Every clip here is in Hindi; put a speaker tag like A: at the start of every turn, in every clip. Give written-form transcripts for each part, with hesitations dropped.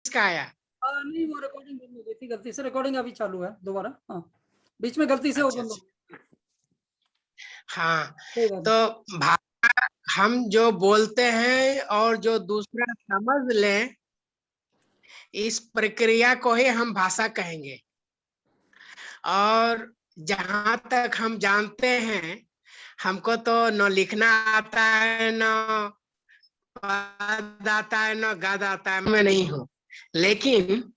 A: किसका आया?
B: नहीं, वो रिकॉर्डिंग बंद हो गई थी गलती से। रिकॉर्डिंग अभी चालू है दोबारा। हाँ, बीच में गलती से वो
A: अच्छा
B: बंद हो
A: अच्छा,
B: गई।
A: हाँ।
B: कोई बात नहीं।
A: तो भाषा हम जो बोलते हैं और जो दूसरा समझ ले, इस प्रक्रिया को ही हम भाषा कहेंगे। और जहां तक हम जानते हैं, हमको तो न लिखना आता है, न पद आता है, न गद आता है। मैं नहीं हूं, लेकिन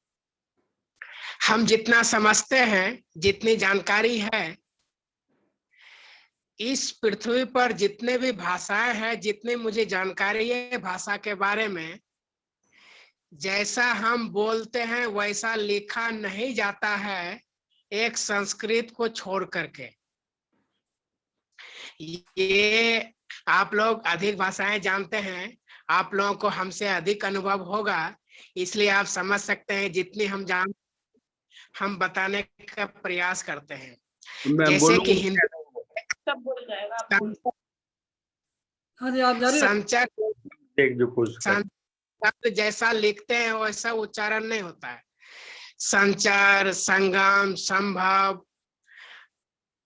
A: हम जितना समझते हैं, जितनी जानकारी है, इस पृथ्वी पर जितने भी भाषाएं हैं, जितनी मुझे जानकारी है भाषा के बारे में, जैसा हम बोलते हैं वैसा लिखा नहीं जाता है, एक संस्कृत को छोड़ करके। ये आप लोग अधिक भाषाएं जानते हैं, आप लोगों को हमसे अधिक अनुभव होगा, इसलिए आप समझ सकते हैं। जितनी हम जान, हम बताने का प्रयास करते हैं।
C: मैं
A: जैसे कि हिंदी
D: सब बोल जाएगा, आप बोल।
B: हाँ जी, आप जारी रखें।
A: संचय
C: देख जो कुछ कर।
A: शब्द जैसा लिखते हैं वैसा उच्चारण नहीं होता है। संचार, संगम, संभव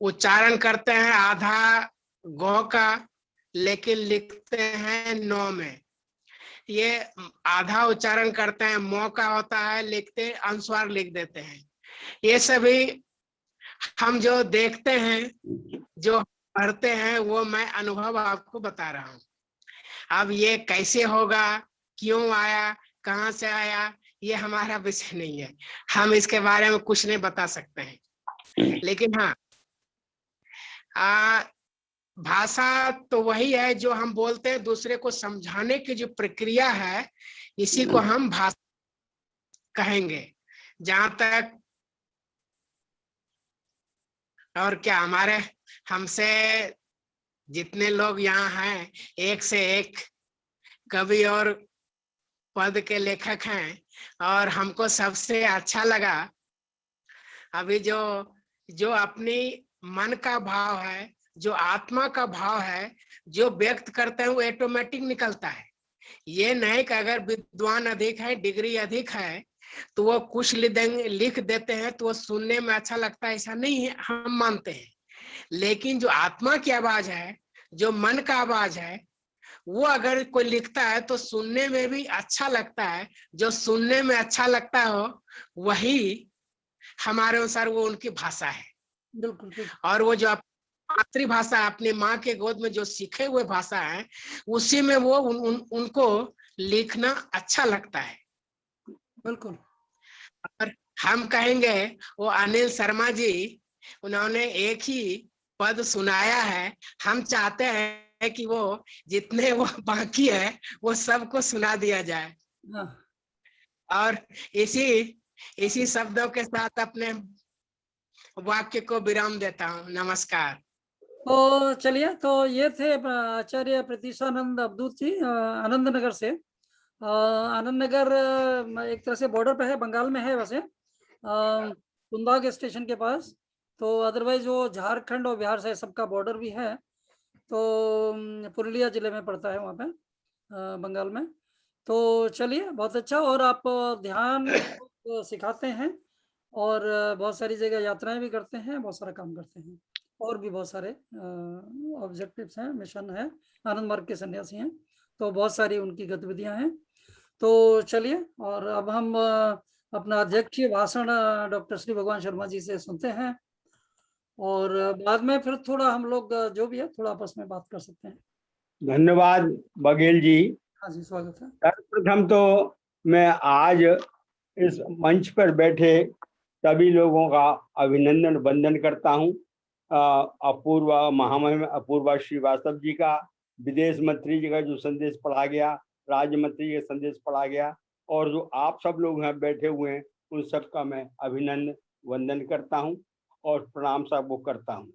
A: उच्चारण करते हैं आधा गौ का, लेकिन लिखते हैं नौ में। ये आधा उच्चारण करते हैं, मौ का होता है, लिखते अनुस्वार लिख देते हैं। ये सभी हम जो देखते हैं, जो पढ़ते हैं, वो मैं अनुभव आपको बता रहा हूँ। अब ये कैसे होगा, क्यों आया, कहाँ से आया, ये हमारा विषय नहीं है। हम इसके बारे में कुछ नहीं बता सकते हैं। लेकिन हाँ, भाषा तो वही है जो हम बोलते हैं, दूसरे को समझाने की जो प्रक्रिया है, इसी को हम भाषा कहेंगे। जहां तक और क्या, हमारे हमसे जितने लोग यहाँ हैं, एक से एक कवि और पद के लेखक हैं, और हमको सबसे अच्छा लगा अभी जो जो अपनी मन का भाव है, जो आत्मा का भाव है, जो व्यक्त करते हैं, वो ऑटोमेटिक निकलता है। ये नहीं कि अगर विद्वान अधिक है, डिग्री अधिक है, तो वो कुछ लिख देते हैं तो वो सुनने में अच्छा लगता है, ऐसा नहीं है, हम मानते हैं। लेकिन जो आत्मा की आवाज है, जो मन का आवाज है, वो अगर कोई लिखता है तो सुनने में भी अच्छा लगता है। जो सुनने में अच्छा लगता हो, वही हमारे अनुसार वो उनकी भाषा है।
B: बिल्कुल बिल्कुल।
A: और वो जो मातृभाषा, अपने माँ के गोद में जो सीखे हुए भाषा है, उसी में वो उनको लिखना अच्छा लगता है।
B: बिल्कुल।
A: और हम कहेंगे वो अनिल शर्मा जी, उन्होंने एक ही पद सुनाया है। हम चाहते हैं कि वो जितने वो बाकी है वो सबको सुना दिया जाए।
B: हाँ,
A: और इसी इसी शब्दों के साथ अपने वाक्य को विराम देता हूँ। नमस्कार।
B: तो चलिए, तो ये थे आचार्य प्रतीशानंद अवधूत जी, आनंद नगर से। आनंद नगर एक तरह से बॉर्डर पे है, बंगाल में है वैसे, कुंदाग स्टेशन के पास। तो अदरवाइज वो झारखंड और बिहार से सबका बॉर्डर भी है। तो पुरुलिया जिले में पड़ता है वहाँ पे, बंगाल में। तो चलिए, बहुत अच्छा। और आप ध्यान सिखाते हैं, और बहुत सारी जगह यात्राएं भी करते हैं, बहुत सारा काम करते हैं, और भी बहुत सारे ऑब्जेक्टिव्स हैं, मिशन है। आनंद मार्ग के सन्यासी हैं, तो बहुत सारी उनकी गतिविधियां हैं। तो चलिए, और अब हम अपना अध्यक्षीय भाषण डॉक्टर श्री भगवान शर्मा जी से सुनते हैं, और बाद में फिर थोड़ा हम लोग जो भी है थोड़ा आपस में बात कर सकते हैं।
C: धन्यवाद बघेल जी।
B: हाँ जी, स्वागत है।
C: सर्वप्रथम तो मैं आज इस मंच पर बैठे सभी लोगों का अभिनंदन वंदन करता हूँ। अपूर्वा महामहिम अपूर्वा श्रीवास्तव जी का, विदेश मंत्री जी का जो संदेश पढ़ा गया, राज्य मंत्री का संदेश पढ़ा गया, और जो आप सब लोग यहाँ बैठे हुए हैं, उन सब का मैं अभिनंदन वंदन करता हूँ और प्रणाम सबको करता हूँ।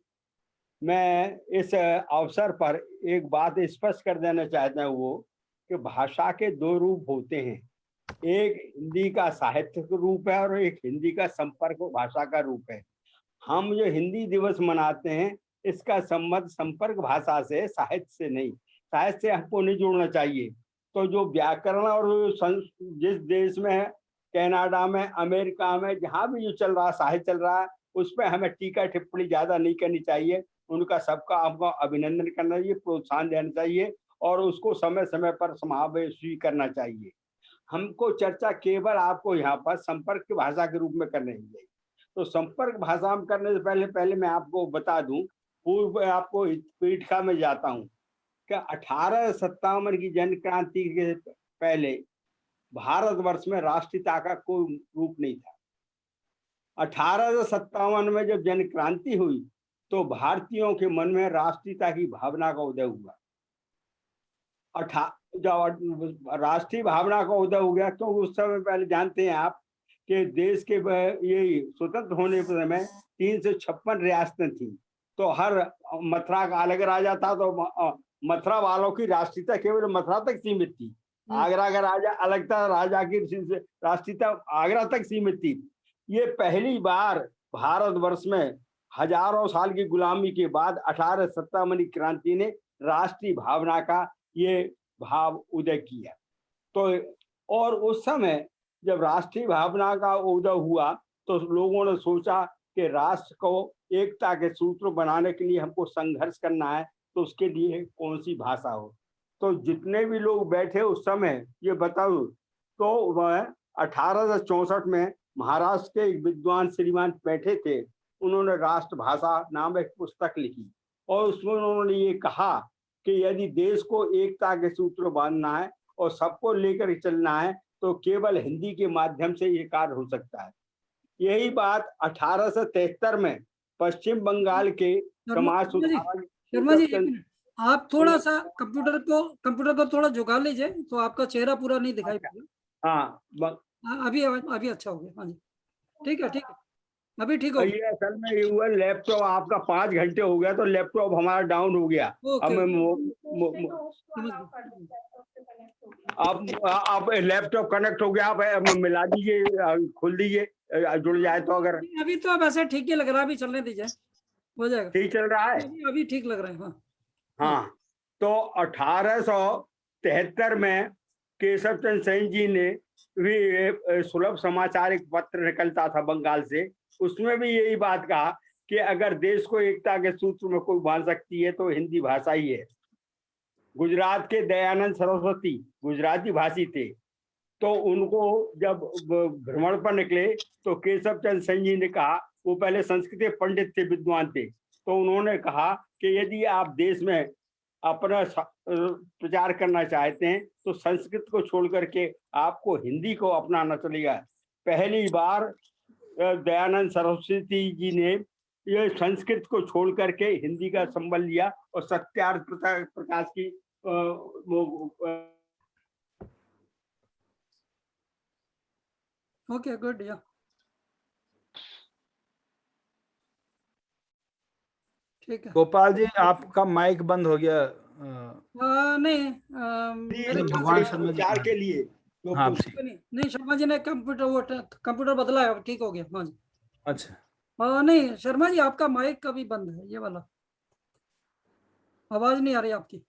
C: मैं इस अवसर पर एक बात स्पष्ट कर देना चाहता हूँ, वो कि भाषा के दो रूप होते हैं। एक हिंदी का साहित्यिक रूप है और एक हिंदी का संपर्क भाषा का रूप है। हम जो हिंदी दिवस मनाते हैं, इसका संबंध संपर्क भाषा से, साहित्य से नहीं। साहित्य से हमको नहीं जोड़ना चाहिए। तो जो व्याकरण और जिस देश में कनाडा में, अमेरिका में, जहाँ भी जो चल रहा है, साहित्य चल रहा है, उस पर हमें टीका टिप्पणी ज्यादा नहीं करनी चाहिए। उनका सबका हमको अभिनंदन करना चाहिए, प्रोत्साहन देना चाहिए और उसको समय समय पर समावेशी करना चाहिए। हमको चर्चा केवल आपको यहाँ पर संपर्क की भाषा के रूप में करनी चाहिए। तो संपर्क भाषा में करने से पहले मैं आपको बता दूं, पूर्व आपको पीठिका में जाता हूँ कि 1857 की जन क्रांति के पहले भारतवर्ष में राष्ट्रीयता का कोई रूप नहीं था। 1857 में जब जन क्रांति हुई तो भारतीयों के मन में राष्ट्रीयता की भावना का उदय हुआ। जब राष्ट्रीय भावना का उदय हो गया तो उस समय पहले जानते हैं आप कि देश के ये स्वतंत्र होने के समय 356 रियासतें थी। तो हर मथुरा का अलग राजा था, तो मथुरा वालों की राष्ट्रीयता केवल मथुरा तक सीमित थी। आगरा का राजा अलग था, राजा की राष्ट्रीयता आगरा तक सीमित थी। ये पहली बार भारतवर्ष में हजारों साल की गुलामी के बाद 1857 की क्रांति ने राष्ट्रीय भावना का ये भाव उदय किया। तो और उस समय जब राष्ट्रीय भावना का उदय हुआ तो लोगों ने सोचा कि राष्ट्र को एकता के सूत्र बनाने के लिए हमको संघर्ष करना है, तो उसके लिए कौन सी भाषा हो। तो जितने भी लोग बैठे उस समय, ये बताऊं तो वह 1864 में महाराष्ट्र के एक विद्वान श्रीमान बैठे थे, उन्होंने राष्ट्रभाषा नाम एक पुस्तक लिखी और उसमें उन्होंने ये कहा कि यदि देश को एकता के सूत्र बांधना है और सबको लेकर चलना है तो केवल हिंदी के माध्यम से ये कार्य हो सकता है। यही बात 1873 में पश्चिम बंगाल के समाज सुधारक
B: शर्मा जी, आप थोड़ा सा कंप्यूटर को थोड़ा झुका लीजिए तो आपका चेहरा पूरा नहीं दिखाई पड़ेगा।
C: हाँ,
B: अभी अच्छा हो गया। हाँ जी, ठीक है, अभी ठीक हो।
C: ये असल में ये हुआ, लैपटॉप आपका 5 घंटे हो गया तो लैपटॉप हमारा डाउन हो गया। अब मैं आप लैपटॉप कनेक्ट हो गया, आप मिला दीजिए, खोल दीजिए, जुड़ जाए तो। अगर
B: अभी तो अब ऐसे ठीक ही लग रहा है, अभी चलने दीजिए, हो जाएगा।
C: ठीक चल रहा है,
B: अभी ठीक लग रहा है।
C: हाँ। तो 1873 में केशव चंद्र सेन जी ने भी सुलभ समाचार एक पत्र निकलता था बंगाल से, उसमें भी यही बात कहा कि अगर देश को एकता के सूत्र में कोई बांध सकती है तो हिंदी भाषा ही है। गुजरात के दयानंद सरस्वती गुजराती भाषी थे, तो उनको जब भ्रमण पर निकले तो केशव चंद्र सेन जी ने कहा, वो पहले संस्कृत पंडित थे, विद्वान थे, तो उन्होंने कहा कि यदि आप देश में अपना प्रचार करना चाहते हैं तो संस्कृत को छोड़ करके आपको हिंदी को अपनाना चलेगा। पहली बार दयानंद सरस्वती जी ने ये संस्कृत को छोड़ करके हिंदी का संबल लिया और सत्यार्थ प्रकाश की
B: ओके, गुड। या ठीक है।
E: गोपाल जी, आपका माइक बंद हो गया।
B: नहीं,
E: भगवान शर्मा जी
C: के लिए
E: हाँ,
B: नहीं, शर्मा जी ने कंप्यूटर बदला है, ठीक हो गया। हाँ जी,
E: अच्छा।
B: नहीं शर्मा जी, आपका माइक कभी बंद है, ये वाला आवाज नहीं आ रही आपकी।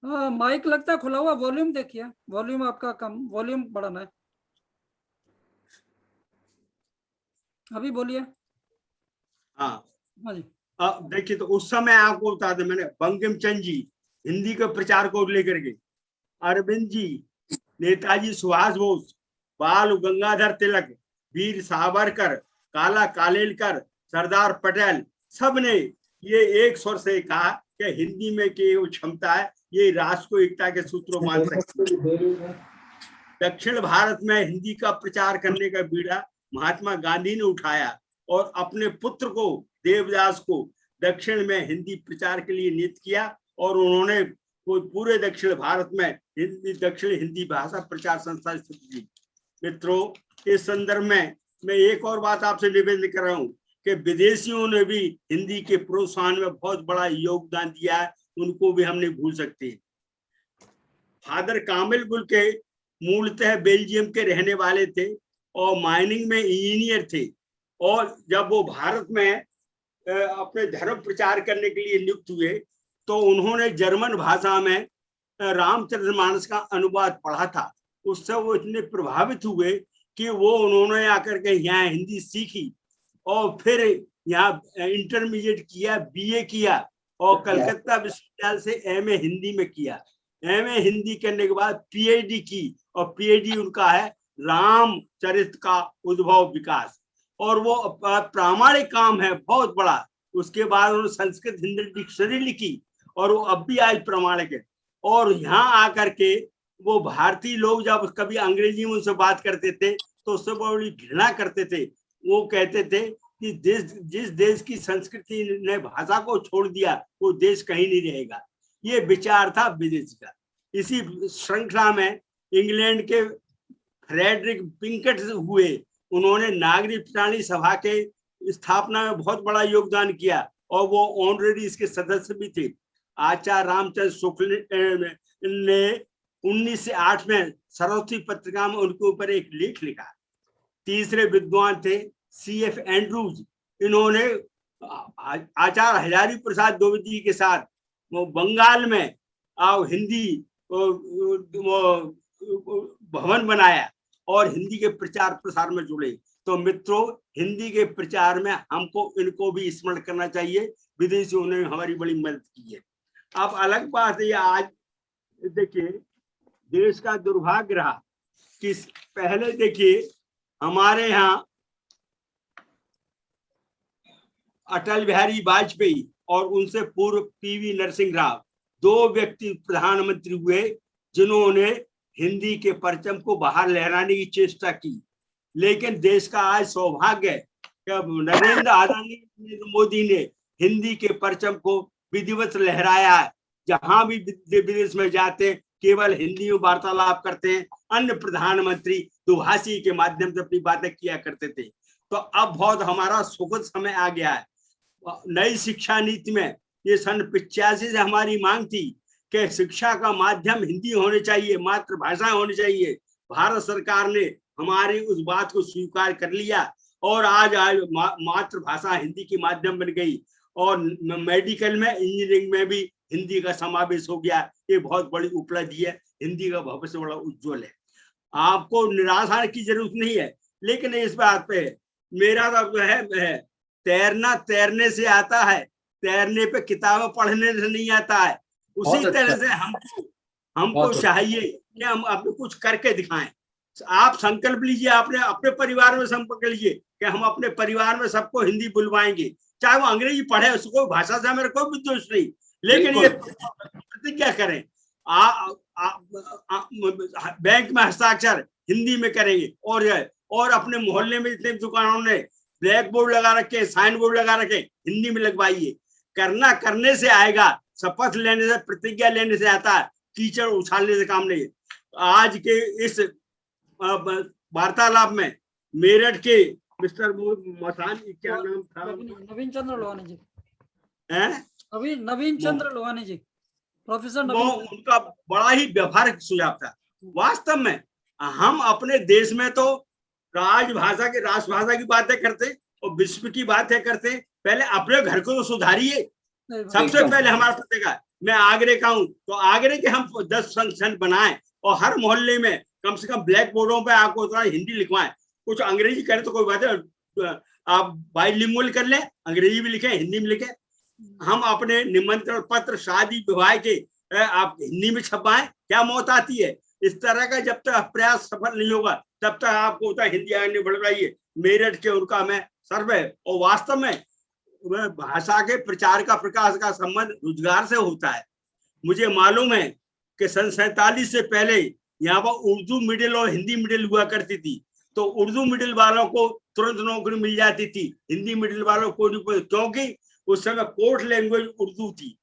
B: हाँ, माइक लगता है खुला हुआ। वॉल्यूम देखिए, वॉल्यूम आपका कम, वॉल्यूम बढ़ाना है। अभी बोलिए।
C: हाँ
B: जी,
C: देखिए, तो उस समय आपको बता दें, मैंने बंकिम चंद्र जी हिंदी के प्रचार को लेकर के, अरविंद जी, नेताजी सुभाष बोस, बाल गंगाधर तिलक, वीर सावरकर, काला कालेलकर, सरदार पटेल, सबने ये एक स्वर से कहा कि हिंदी में की वो क्षमता है, ये राष्ट्र को एकता के सूत्रों मान सकती है। दक्षिण भारत में हिंदी का प्रचार करने का बीड़ा महात्मा गांधी ने उठाया और अपने पुत्र को, देवदास को, दक्षिण में हिंदी प्रचार के लिए नियुक्त किया और उन्होंने पूरे दक्षिण भारत में दक्षिण हिंदी भाषा प्रचार संस्था स्थापित की। मित्रों, इस संदर्भ में मैं एक और बात आपसे निवेदन कर रहा हूँ कि विदेशियों ने भी हिंदी के प्रोत्साहन में बहुत बड़ा योगदान दिया है, उनको भी हम नहीं भूल सकते। फादर कामिल गुल के मूलतः बेल्जियम के रहने वाले थे और माइनिंग में इंजीनियर थे, और जब वो भारत में अपने धर्म प्रचार करने के लिए नियुक्त हुए तो उन्होंने जर्मन भाषा में रामचरितमानस का अनुवाद पढ़ा था। उससे वो इतने प्रभावित हुए कि वो उन्होंने आकर के यहाँ हिंदी सीखी और फिर यहाँ इंटरमीडिएट किया, बीए किया और कलकत्ता विश्वविद्यालय से एमए हिंदी में किया। एमए हिंदी करने के बाद पीएचडी की और पीएचडी उनका है रामचरित का उद्भव विकास, और वो प्रामाणिक काम है बहुत बड़ा। उसके बाद उन्होंने संस्कृत हिंदी डिक्शनरी लिखी और वो अब भी आज प्रमाणिक है। और यहाँ आकर के वो भारतीय लोग जब कभी अंग्रेजी में उनसे बात करते थे तो उससे बड़ी घृणा करते थे। वो कहते थे कि जिस देश की संस्कृति ने भाषा को छोड़ दिया वो देश कहीं नहीं रहेगा। ये विचार था विदेश का। इसी श्रृंखला में इंग्लैंड के फ्रेडरिक पिंकट हुए, उन्होंने नागरिक प्राणी सभा के स्थापना में बहुत बड़ा योगदान किया और वो ऑनरेरी इसके सदस्य भी थे। आचार्य रामचंद्र शुक्ल ने 1908 में सरस्वती पत्रिका में उनके ऊपर एक लेख लिखा। तीसरे विद्वान थे CF एंड्रूज। इन्होंने आचार्य हजारी प्रसाद द्विवेदी के साथ वो बंगाल में हिंदी भवन बनाया और हिंदी के प्रचार प्रसार में जुड़े। तो मित्रों, हिंदी के प्रचार में हमको इनको भी स्मरण करना चाहिए। विदेशियों ने हमारी बड़ी मदद की है। अब अलग बात है, आज देखिए देश का दुर्भाग्य रहा कि पहले देखिए हमारे यहाँ अटल बिहारी वाजपेयी और उनसे पूर्व PV नरसिंह राव, दो व्यक्ति प्रधानमंत्री हुए जिन्होंने हिंदी के परचम को बाहर लहराने की चेष्टा की। लेकिन देश का आज सौभाग्य है कि नरेंद्र मोदी ने हिंदी के परचम को विधिवत लहराया है। जहां भी विदेश में जाते केवल हिंदी में वार्तालाप करते हैं। अन्य प्रधानमंत्री दुभाषी के माध्यम से अपनी बातें किया करते थे। तो अब बहुत हमारा सुखद समय आ गया है। नई शिक्षा नीति में ये सन 85 से हमारी मांग थी कि शिक्षा का माध्यम हिंदी होने चाहिए, मातृभाषा होनी चाहिए। भारत सरकार ने हमारी उस बात को स्वीकार कर लिया और आज मातृभाषा हिंदी की माध्यम बन गई और मेडिकल में, इंजीनियरिंग में भी हिंदी का समावेश हो गया। ये बहुत बड़ी उपलब्धि है। हिंदी का भविष्य बड़ा उज्जवल है। आपको निराश होने की जरूरत नहीं है। लेकिन इस बात पे मेरा तो है, तैरना तैरने से आता है, तैरने पे किताबें पढ़ने से नहीं आता है। उसी तरह से हमको चाहिए कि हम अपने कुछ करके दिखाएं। आप संकल्प लीजिए, आपने अपने परिवार में संपर्क लीजिए कि हम अपने परिवार में सबको हिंदी बुलवाएंगे, चाहे वो अंग्रेजी पढ़े, उसको भाषा से मेरा कोई भी दोष नहीं। लेकिन ये प्रतिज्ञा करें, बैंक में हस्ताक्षर हिंदी में करेंगे और अपने मोहल्ले में जितने दुकानों ने ब्लैक बोर्ड लगा रखे, साइन बोर्ड लगा रखे, हिंदी में लगवाइए। करने से आएगा। शपथ लेने से, प्रतिज्ञा लेने से आता है, कीचड़ उछालने से काम नहीं है। आज के इस वार्तालाप में मेरठ के मिस्टर मसान, क्या नाम था?
B: नवीन चंद्र लोहानी जी।
C: नवीन
B: चंद्र लोहानी जी, प्रोफेसर
C: वो उनका बड़ा ही व्यवहारिक सुझाव था। वास्तव में हम अपने देश में तो राष्ट्रभाषा की बातें करते और विश्व की बातें करते। पहले अपने घर को तो सुधारिए। सबसे पहले हमारा प्रतिज्ञा, मैं आगरे का हूं तो आगरे के हम 10 संगठन बनाएं और हर मोहल्ले में कम से कम ब्लैक बोर्डों पे आपको थोड़ा हिंदी लिखवाएं। कुछ अंग्रेजी करें तो कोई बात है, आप बाइलिंगुअल कर लें, अंग्रेजी भी लिखें, हिंदी में लिखें। हम अपने निमंत्रण पत्र शादी विवाह के आप हिंदी में छपवाएं। क्या मौत आती है? इस तरह का जब तक प्रयास सफल नहीं होगा तब तक आपको होता है हिंदी आगे बढ़ रही है। मेरठ के उनका मैं सर्व है। और वास्तव में भाषा के प्रचार का प्रकाश का संबंध रोजगार से होता है। मुझे मालूम है कि सन 47 से पहले यहाँ पर उर्दू मिडिल और हिंदी मिडिल हुआ करती थी। तो उर्दू मिडिल वालों को तुरंत नौकरी मिल जाती थी, हिंदी मिडिल वालों को नहीं, क्योंकि उस समय कोर्ट लैंग्वेज उर्दू थी।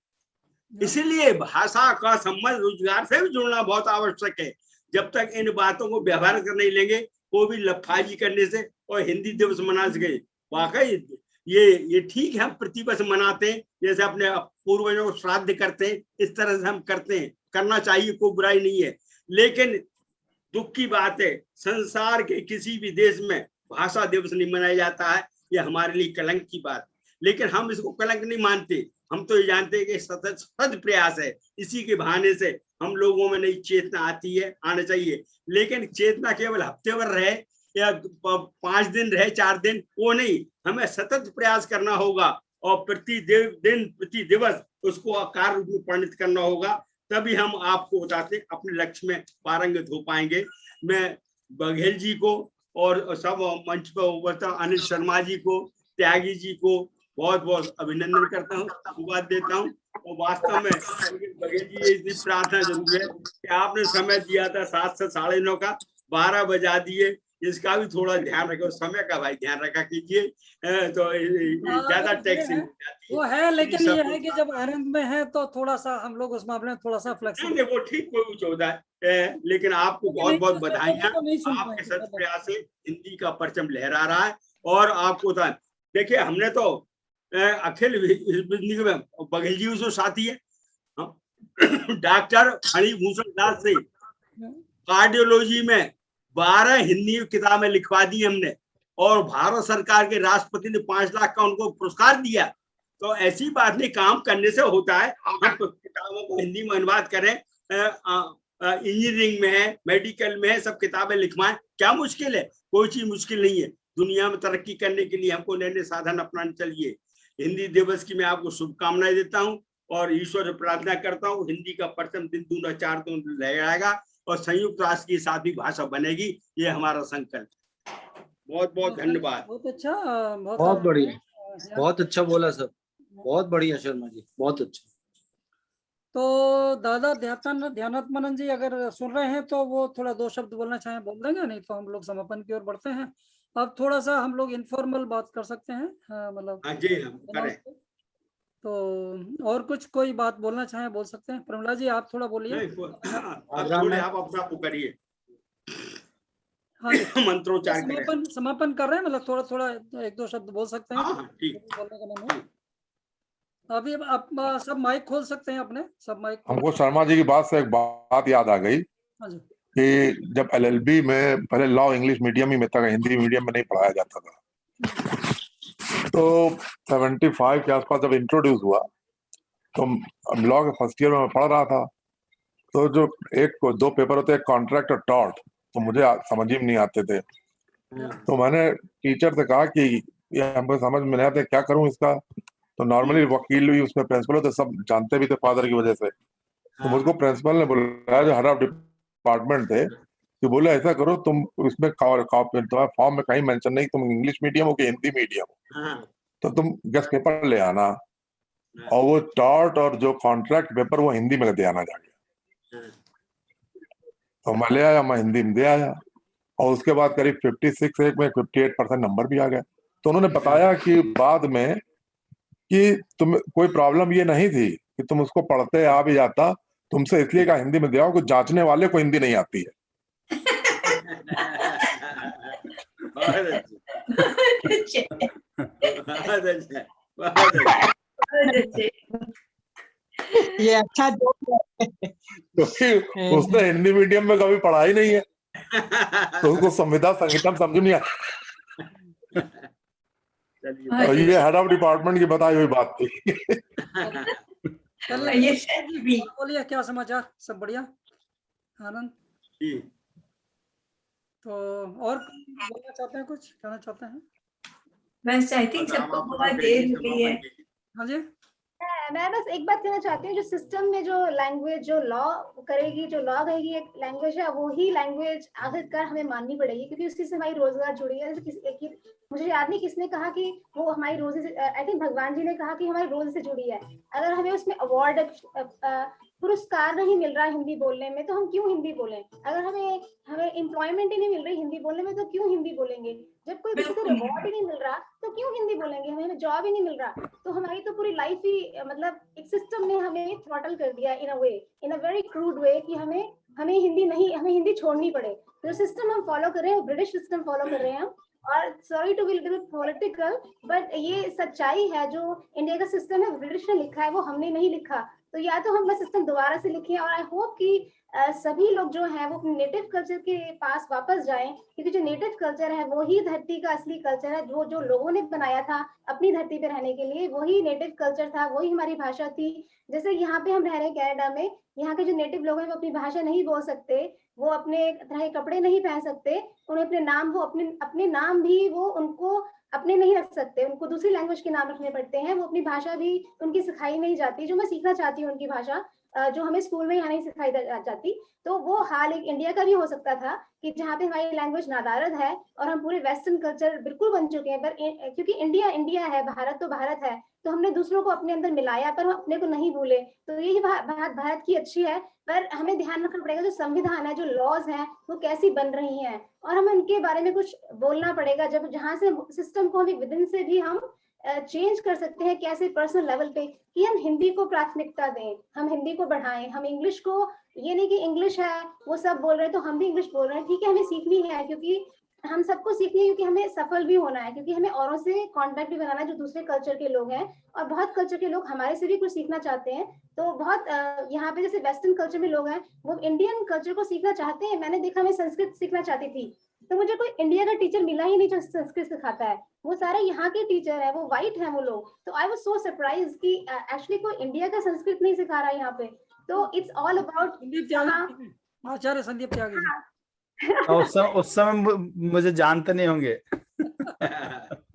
C: इसीलिए भाषा का संबंध रोजगार से भी जुड़ना बहुत आवश्यक है। जब तक इन बातों को व्यवहार कर नहीं लेंगे, वो भी लफाजी करने से और हिंदी दिवस मना सके। वाकई ये ठीक है, हम प्रतिवर्ष मनाते हैं, जैसे अपने पूर्वजों को श्राद्ध करते हैं, इस तरह से हम करते हैं। करना चाहिए, कोई बुराई नहीं है। लेकिन दुख की बात है, संसार के किसी भी देश में भाषा दिवस नहीं मनाया जाता है। ये हमारे लिए कलंक की बात। लेकिन हम इसको कलंक नहीं मानते। हम तो ये जानते हैं कि सतत सद प्रयास है, इसी के बहाने से हम लोगों में नई चेतना आती है, आना चाहिए। लेकिन चेतना केवल हफ्ते भर रहे या 5 दिन रहे, 4 दिन, वो नहीं, हमें सतत प्रयास करना होगा और प्रति दिवस उसको कार्य रूप में परिणत करना होगा, तभी हम आपको बताते अपने लक्ष्य में पारंगत हो पाएंगे। मैं बघेल जी को और सब मंच पर उपस्थित अनिल शर्मा जी को, त्यागी जी को बहुत बहुत अभिनंदन करता हूँ, धन्यवाद देता हूँ। और वास्तव में बघेल जी इतनी प्रार्थना जरूर है कि आपने समय दिया था 7 से 9:30 का, 12 बजा दिए, इसका भी थोड़ा ध्यान रखो, समय का भाई ध्यान रखा कीजिए, तो ज्यादा टैक्सिंग हो जाती है।
B: वो है, लेकिन ये है कि जब आनंद में है तो थोड़ा सा हम लोग उस मामले में थोड़ा सा फ्लेक्सिबल।
C: वो ठीक कोई कुछ होता है, लेकिन आपको बहुत बहुत बधाइयां, आपके सच प्रयास से हिंदी का परचम लहरा रहा है। और आपको देखिए, हमने तो अखिल में बघेल जी उसको साथी है, डॉक्टर हरिभूषण दास से कार्डियोलॉजी में 12 हिंदी किताबें लिखवा दी हमने, और भारत सरकार के राष्ट्रपति ने 5 लाख का उनको पुरस्कार दिया। तो ऐसी बात नहीं, काम करने से होता है। हम किताबों को हिंदी में अनुवाद करें, इंजीनियरिंग में है, मेडिकल में है, सब किताबें लिखवाएं, क्या मुश्किल है? कोई चीज मुश्किल नहीं है। दुनिया में तरक्की करने के लिए हमको नए नए साधन अपनाने चाहिए। हिंदी दिवस की मैं आपको शुभकामनाएं देता हूँ और ईश्वर से प्रार्थना करता हूँ हिंदी का परचम दिन दूना 4 दूना रहेगा और संयुक्त राष्ट्र की 7वीं भाषा बनेगी, ये हमारा संकल्प। बहुत बहुत धन्यवाद।
B: बहुत अच्छा,
F: बहुत बढ़िया, बहुत अच्छा बोला सर, बहुत बढ़िया शर्मा जी, बहुत अच्छा।
B: तो दादा ध्यानात्मानंद जी अगर सुन रहे हैं तो वो थोड़ा 2 शब्द बोलना चाहें बोल देंगे, नहीं तो हम लोग समापन की ओर बढ़ते हैं। अब थोड़ा सा हम लोग इनफॉर्मल बात कर सकते हैं, मतलब
C: जी हम करें।
B: तो और कुछ कोई बात बोलना चाहें बोल सकते हैं। प्रमिला जी आप थोड़ा बोलिए।
C: आप अपना को करिए।
B: हाँ
C: मंत्रोच्चार
B: समापन कर रहे हैं, मतलब थोड़ा थोड़ा 1-2 शब्द बोल सकते हैं।
C: हाँ, ठीक।
B: बोलने का मन हो अभी आप सब माइक खोल सकते हैं अपने, सब माइक।
G: हमको शर्मा जी की बात से एक बात याद आ गई कि जब LLB में पहले लॉ इंग्लिश मीडियम ही में था, हिंदी मीडियम में नहीं पढ़ाया जाता था, तो 75 के आसपास जब इंट्रोड्यूस हुआ तो लॉ के फर्स्ट ईयर में मैं पढ़ रहा था, तो जो 2 पेपर होते हैं, कॉन्ट्रैक्ट और टॉर्ट, तो मुझे समझ ही नहीं आते थे। तो मैंने टीचर से कहा कि ये हमको समझ में नहीं आता, क्या करूं इसका। तो नॉर्मली वकील भी उसमें प्रिंसिपल होते, सब जानते भी थे फादर की वजह से। तो मुझको प्रिंसिपल ने बुलाया, जो हेड ऑफ डिपार्टमेंट थे, कि बोले ऐसा करो, तुम इसमें तुम्हारे फॉर्म में कहीं मेंशन नहीं तुम इंग्लिश मीडियम हो कि हिंदी मीडियम हो, तो तुम गेस्ट पेपर ले आना, और वो टॉर्ट और जो कॉन्ट्रैक्ट पेपर वो हिंदी में दे आना जाके। तो मैं ले आया, मैं हिंदी में दे आया, और उसके बाद करीब 56 एक में 58% नंबर भी आ गए। तो उन्होंने बताया कि बाद में कि तुम कोई प्रॉब्लम ये नहीं थी कि तुम उसको पढ़ते आ भी जाता, तुमसे इसलिए का हिंदी में दिया कुछ जांचने वाले को हिंदी नहीं आती है।
H: ये अच्छा
G: क्योंकि उसने हिंदी मीडियम में कभी पढ़ा ही नहीं है, तो उसको संविदा संगीतम समझ नहीं आया। तो ये हेड ऑफ डिपार्टमेंट की बताई हुई बात थी।
B: बोलिए, क्या समाचार? सब बढ़िया? आनंद? तो और बोलना चाहते हैं, कुछ कहना चाहते हैं?
D: बस आई थिंक सबको बहुत देर हो गई है।
B: हाँ जी,
I: मैं बस एक बात कहना चाहती हूँ, जो सिस्टम में जो लैंग्वेज जो लॉ करेगी, जो लॉ कहेगी एक लैंग्वेज है, वो ही लैंग्वेज आखिरकार हमें माननी पड़ेगी, क्योंकि उसी से हमारी रोजगार जुड़ी है। मुझे याद नहीं किसने कहा कि वो हमारी रोजी से, आई थिंक भगवान जी ने कहा कि हमारी रोजी से जुड़ी है। अगर हमें उसमें अवार्ड पुरस्कार नहीं मिल रहा हिंदी बोलने में, तो हम क्यों हिंदी बोलें? अगर हमें एम्प्लॉयमेंट ही नहीं मिल रही हिंदी बोलने में, तो क्यों हिंदी बोलेंगे? जब कोई किसी को रिवॉर्ड ही नहीं मिल रहा, तो क्यों हिंदी बोलेंगे? हमें जॉब ही नहीं मिल रहा, तो हमारी तो पूरी लाइफ ही, मतलब एक सिस्टम ने हमें थ्रॉटल कर दिया इन अ वेरी क्रूड वे, कि हमें हिंदी छोड़नी पड़े। तो सिस्टम हम फॉलो कर रहे हैं, ब्रिटिश सिस्टम फॉलो कर रहे हैं। और sorry to be little political, but ये सच्चाई है। जो इंडिया का सिस्टम है ब्रिटिश ने लिखा है, वो हमने नहीं लिखा। तो या तो हम सिस्टम दोबारा से लिखें, और आई होप कि सभी लोग जो हैं वो अपने नेटिव कल्चर के पास वापस जाएं, क्योंकि जो नेटिव कल्चर है वो ही धरती का असली कल्चर है, जो जो लोगों ने बनाया था अपनी धरती पे रहने के लिए, वही नेटिव कल्चर था, वही हमारी भाषा थी। जैसे यहाँ पे हम रह रहे हैं कनाडा में, यहाँ के जो नेटिव लोग हैं वो अपनी भाषा नहीं बोल सकते, वो अपने तरह के कपड़े नहीं पहन सकते, उन्हें अपने नाम, वो अपने नाम भी वो उनको अपने नहीं रख सकते, उनको दूसरी लैंग्वेज के नाम रखने पड़ते हैं, वो अपनी भाषा भी उनकी सिखाई नहीं जाती, जो मैं सीखना चाहती हूँ उनकी भाषा, जो हमें स्कूल में यहाँ नहीं सिखाई जाती। तो वो हाल एक इंडिया का भी हो सकता था कि जहाँ पे हमारी लैंग्वेज नादारद है और हम पूरे वेस्टर्न कल्चर बिल्कुल बन चुके हैं, पर क्योंकि इंडिया इंडिया है, भारत तो भारत है, तो हमने दूसरों को अपने अंदर मिलाया पर हम अपने को नहीं भूले। तो यही बात भारत की अच्छी है, पर हमें ध्यान रखना पड़ेगा जो संविधान है, जो लॉज हैं वो कैसी बन रही हैं, और हमें उनके बारे में कुछ बोलना पड़ेगा, जब जहाँ से सिस्टम को हम विद इन से भी हम चेंज कर सकते हैं, कैसे पर्सनल लेवल पे, कि हम हिंदी को प्राथमिकता दें, हम हिंदी को बढ़ाएं, हम इंग्लिश को, ये नहीं कि इंग्लिश है वो सब बोल रहे हैं तो हम भी इंग्लिश बोल रहे हैं, ठीक है हमें सीखनी है, क्योंकि हम सबको सीखनी है, क्योंकि हमें सफल भी होना है, क्योंकि हमें औरों से कांटेक्ट भी बनाना है जो दूसरे कल्चर के लोग हैं, और बहुत कल्चर के लोग हमारे से भी कुछ सीखना चाहते हैं। तो बहुत यहाँ पे जैसे वेस्टर्न कल्चर में लोग हैं वो इंडियन कल्चर को सीखना चाहते हैं। मैंने देखा, मैं संस्कृत सीखना चाहती थी तो मुझे कोई इंडिया का टीचर मिला ही नहीं जो संस्कृत सिखाता है, वो सारे यहाँ के टीचर है, वो व्हाइट है वो लोग। तो आई वाज सो सरप्राइज कि एक्चुअली कोई इंडिया का संस्कृत नहीं सिखा रहा है यहाँ पे। तो इट्स ऑल अबाउट
B: आचार्य संदीप त्यागी जी।
E: उस समय मुझे जानते नहीं होंगे।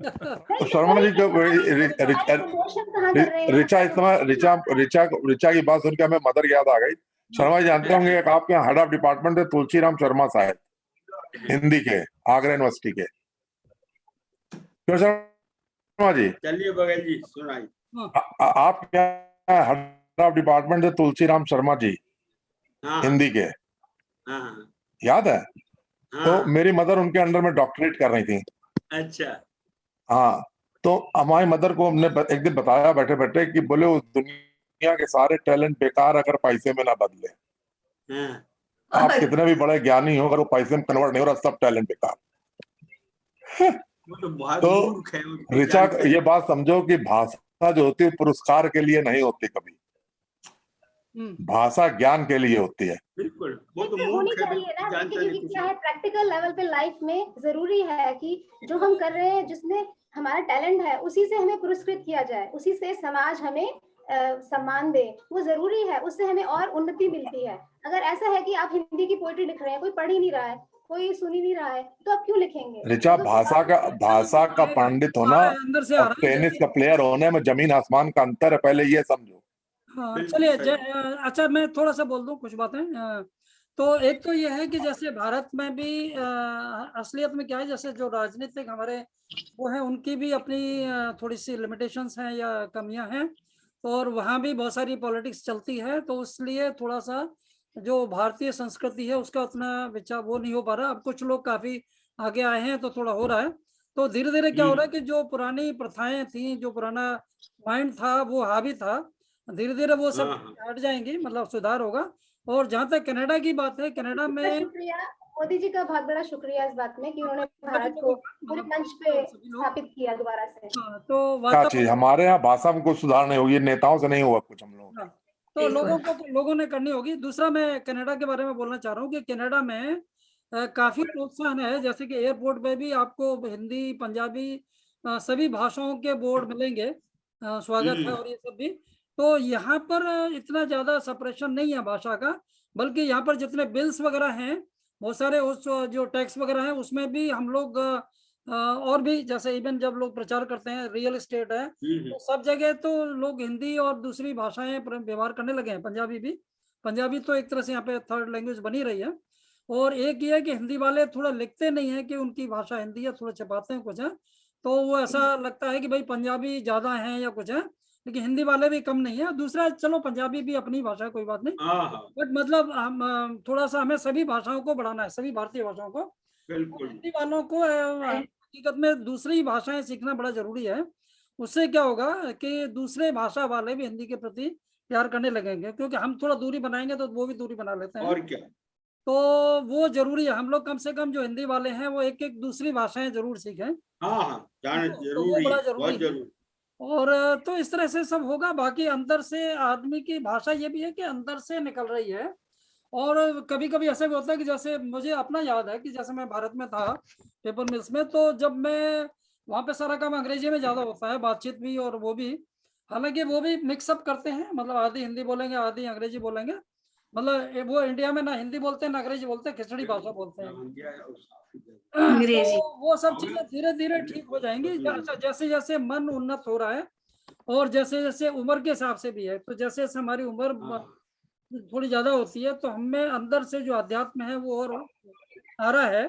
G: तो शर्मा जी जो रिचा इस समय रिचा की बात सुनकर हमें मदर याद आ गई। शर्मा जी जानते होंगे एक आपके हेड ऑफ डिपार्टमेंट है तुलसीराम शर्मा साहब, हिंदी के, आगरा यूनिवर्सिटी के। क्यों शर्मा जी?
C: चलिए बगल जी सुनाइए।
G: आप क्या हेड ऑफ डिपार्टमेंट है तुलसीराम शर्मा जी, हिंदी के, याद है? तो मेरी मदर उनके अंडर में डॉक्टरेट कर रही थी।
C: अच्छा।
G: हाँ, तो हमारी मदर को हमने एक दिन बताया बैठे बैठे कि बोले उस दुनिया के सारे टैलेंट बेकार अगर पैसे में ना बदले। आप कितने भी बड़े ज्ञानी हो, अगर वो पैसे में कन्वर्ट नहीं हो रहा सब टैलेंट बेकार। तो ऋचा ये बात समझो कि भाषा जो होती है पुरस्कार के लिए नहीं होती, कभी भाषा ज्ञान के लिए होती है।
C: बिल्कुल, वो तो
I: होनी चाहिए ना, क्योंकि क्या है प्रैक्टिकल लेवल पे लाइफ में जरूरी है कि जो हम कर रहे हैं, जिसमें हमारा टैलेंट है उसी से हमें पुरस्कृत किया जाए, उसी से समाज हमें सम्मान दे, वो जरूरी है, उससे हमें और उन्नति मिलती है। अगर ऐसा है कि आप हिंदी की पोएट्री लिख रहे हैं, कोई पढ़ ही नहीं रहा है, कोई सुन ही नहीं रहा है, तो आप क्यों लिखेंगे?
G: ऋचा, भाषा का पंडित होना और टेनिस का प्लेयर होने में जमीन आसमान का अंतर है, पहले ये समझो।
B: हाँ चलिए, अच्छा मैं थोड़ा सा बोल दूं कुछ बातें। तो एक तो ये है कि जैसे भारत में भी असलियत में क्या है, जैसे जो राजनीतिक हमारे वो हैं उनकी भी अपनी थोड़ी सी लिमिटेशंस हैं या कमियां हैं, और वहाँ भी बहुत सारी पॉलिटिक्स चलती है, तो इसलिए थोड़ा सा जो भारतीय संस्कृति है उसका उतना विचार वो नहीं हो पा रहा। अब कुछ लोग काफी आगे आए हैं तो थोड़ा हो रहा है। तो धीरे धीरे क्या हो रहा है कि जो पुरानी प्रथाएं थी, जो पुराना माइंड था वो हावी था, धीरे धीरे वो सब हट जाएंगी, मतलब सुधार होगा। और जहाँ तक कनाडा की बात है, कनाडा में
I: मोदी जी का बहुत बड़ा शुक्रिया इस बात में कि उन्होंने भारत को पूरे मंच पे स्थापित किया दोबारा से।
B: तो
G: क्या चीज हमारे यहाँ भाषा में कुछ सुधार नहीं होगी, नेताओं से नहीं हुआ कुछ हम लोगों।
B: तो लोगों ने करनी होगी। दूसरा मैं कनाडा के बारे में बोलना चाह रहा हूँ कि कनाडा में काफी प्रोत्साहन है, जैसे कि एयरपोर्ट पे भी आपको हिंदी, पंजाबी सभी भाषाओं के बोर्ड मिलेंगे, स्वागत है और ये सब भी। तो यहाँ पर इतना ज्यादा सेपरेशन नहीं है भाषा का, बल्कि यहाँ पर जितने बिल्स वगैरह हैं बहुत सारे, उस जो टैक्स वगैरह हैं उसमें भी हम लोग और भी, जैसे इवन जब लोग प्रचार करते हैं रियल एस्टेट है तो सब जगह तो लोग हिंदी और दूसरी भाषाएं व्यवहार करने लगे हैं। पंजाबी तो एक तरह से यहाँ पे थर्ड लैंग्वेज बनी रही है। और एक ये है कि हिंदी वाले थोड़ा लिखते नहीं है कि उनकी भाषा हिंदी है, थोड़ा छपाते हैं कुछ है, तो वो ऐसा लगता है कि भाई पंजाबी ज्यादा है या कुछ है, लेकिन हिंदी वाले भी कम नहीं है। दूसरा चलो पंजाबी भी अपनी भाषा है, कोई बात नहीं, बट मतलब हम थोड़ा सा हमें सभी भाषाओं को बढ़ाना है, सभी भारतीय भाषाओं को। हिंदी वालों को हकीकत में दूसरी भाषाएं सीखना बड़ा जरूरी है। उससे क्या होगा कि दूसरे भाषा वाले भी हिंदी के प्रति प्यार करने लगेंगे, क्योंकि हम थोड़ा दूरी बनाएंगे तो वो भी दूरी बना लेते हैं।
C: और क्या,
B: तो वो जरूरी है, हम लोग कम से कम जो हिंदी वाले हैं वो एक एक दूसरी भाषाएं जरूर सीखें।
C: तो
B: वो बड़ा जरूरी है। और तो इस तरह से सब होगा। बाकी अंदर से आदमी की भाषा ये भी है कि अंदर से निकल रही है, और कभी कभी ऐसा भी होता है कि जैसे मुझे अपना याद है कि जैसे मैं भारत में था पेपर मिल्स में, तो जब मैं वहाँ पे सारा काम अंग्रेजी में ज्यादा होता है, बातचीत भी और वो भी, हालांकि वो भी मिक्सअप करते हैं, मतलब आधी हिंदी बोलेंगे आधी अंग्रेजी बोलेंगे, मतलब वो इंडिया में ना हिंदी बोलते हैं ना अंग्रेजी बोलते हैं, खिचड़ी भाषा बोलते हैं।
D: अंग्रेजी।
B: तो वो सब चीजें धीरे धीरे ठीक हो जाएंगी। अच्छा, जैसे जैसे मन उन्नत हो रहा है और जैसे जैसे उम्र के हिसाब से भी है, तो जैसे जैसे हमारी उम्र थोड़ी ज्यादा होती है तो हमें अंदर से जो अध्यात्म है वो और आ रहा है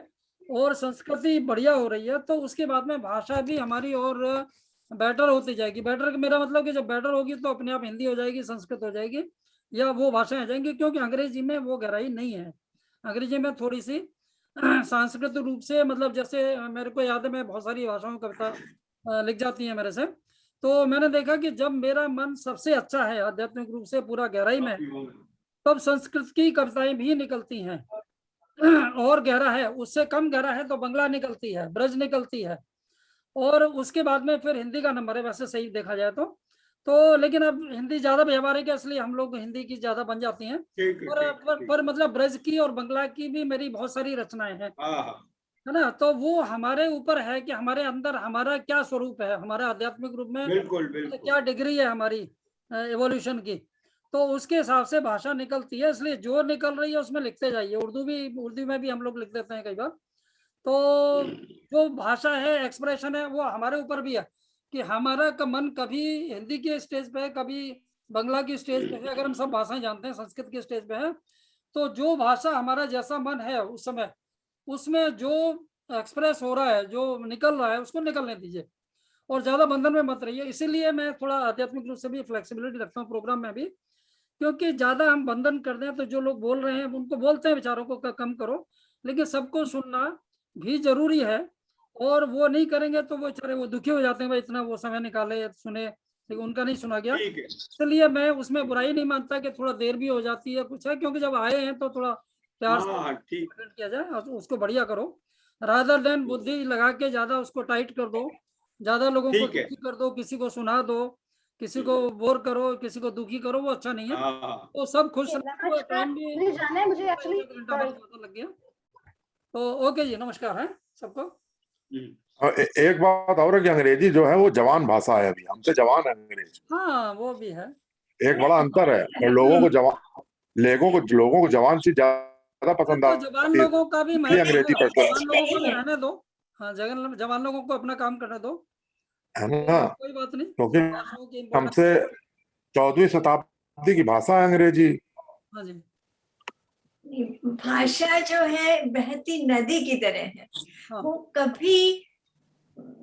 B: और संस्कृति बढ़िया हो रही है, तो उसके बाद में भाषा भी हमारी और बेटर होती जाएगी। बेटर मेरा मतलब कि जब बेटर होगी तो अपने आप हिंदी हो जाएगी, संस्कृत हो जाएगी, या वो भाषाएं आ जाएंगी, क्योंकि अंग्रेजी में वो गहराई नहीं है। अंग्रेजी में थोड़ी सी सांस्कृतिक रूप से, मतलब जैसे मेरे को याद है मैं बहुत सारी भाषाओं में कविता लिख जाती है मेरे से, तो मैंने देखा कि जब मेरा मन सबसे अच्छा है आध्यात्मिक रूप से पूरा गहराई में, तब संस्कृत की कविताएं भी निकलती हैं। और गहरा है, उससे कम गहरा है तो बंगला निकलती है, ब्रज निकलती है, और उसके बाद में फिर हिंदी का नंबर है वैसे सही देखा जाए तो लेकिन अब हिंदी ज्यादा व्यवहारिक है इसलिए हम लोग हिंदी की ज्यादा बन जाती हैं। पर मतलब ब्रज की और बंगला की भी मेरी बहुत सारी रचनाएं हैं, है ना। तो वो हमारे ऊपर है कि हमारे अंदर हमारा क्या स्वरूप है, हमारा आध्यात्मिक रूप में क्या डिग्री है हमारी एवोल्यूशन की, तो उसके हिसाब से भाषा निकलती है। इसलिए जो निकल रही है उसमें लिखते जाइए। उर्दू में भी हम लोग लिख देते हैं कई बार। तो जो भाषा है, एक्सप्रेशन है, वो हमारे ऊपर भी है कि हमारा का मन कभी हिंदी के स्टेज पे है, कभी बंगला की स्टेज पे है। अगर हम सब भाषाएं जानते हैं, संस्कृत के स्टेज पे है, तो जो भाषा हमारा जैसा मन है उस समय, उसमें जो एक्सप्रेस हो रहा है, जो निकल रहा है, उसको निकलने दीजिए और ज्यादा बंधन में मत रहिए। इसीलिए मैं थोड़ा आध्यात्मिक रूप से भी फ्लेक्सिबिलिटी रखता हूँ प्रोग्राम में भी, क्योंकि ज्यादा हम बंधन कर दें तो जो लोग बोल रहे हैं उनको बोलते हैं बेचारों को कम करो, लेकिन सबको सुनना भी जरूरी है। और वो नहीं करेंगे तो वो बेचारे वो दुखी हो जाते हैं, भाई इतना वो समय निकाले सुने, लेकिन उनका नहीं सुना गया। इसलिए मैं उसमें बुराई नहीं मानता कि थोड़ा देर भी हो जाती है कुछ है, क्योंकि जब आए हैं तो थोड़ा प्यार से किया जाए और उसको बढ़िया करो, रादर देन बुद्धि लगा के ज्यादा उसको टाइट कर दो, ज्यादा लोगों को दुखी कर दो, किसी को सुना दो, किसी को बोर करो, किसी को दुखी करो, वो अच्छा नहीं है। तो सब खुश रहो। टाइम भी
I: मुझे जाना है, मुझे एक्चुअली
B: घंटा बहुत ज्यादा लग गया। तो ओके जी, नमस्कार है सबको।
G: एक बात और है कि अंग्रेजी जो है वो जवान भाषा है, अभी हमसे जवान है अंग्रेजी।
B: हाँ वो भी है,
G: एक बड़ा अंतर है, और लोगों को जवान चीज ज्यादा पसंद
B: तो जवान
G: आती है,
B: लोगों का भी
G: इसलिए
B: महत्व है,
G: अंग्रेजी
B: जवान
G: पसंद
B: लोगों को भी रहने दो। हाँ, जवान लोगों को अपना काम करने दो,
G: है
B: तो
G: ना,
B: कोई बात नहीं।
G: क्योंकि
B: भाषाओं की इम्पोर्टेंस।
G: हमसे 14वीं शताब्दी की भाषा है अंग्रेजी।
B: हाँ जी,
D: भाषा जो है बहती नदी की तरह है,
B: हाँ
D: वो कभी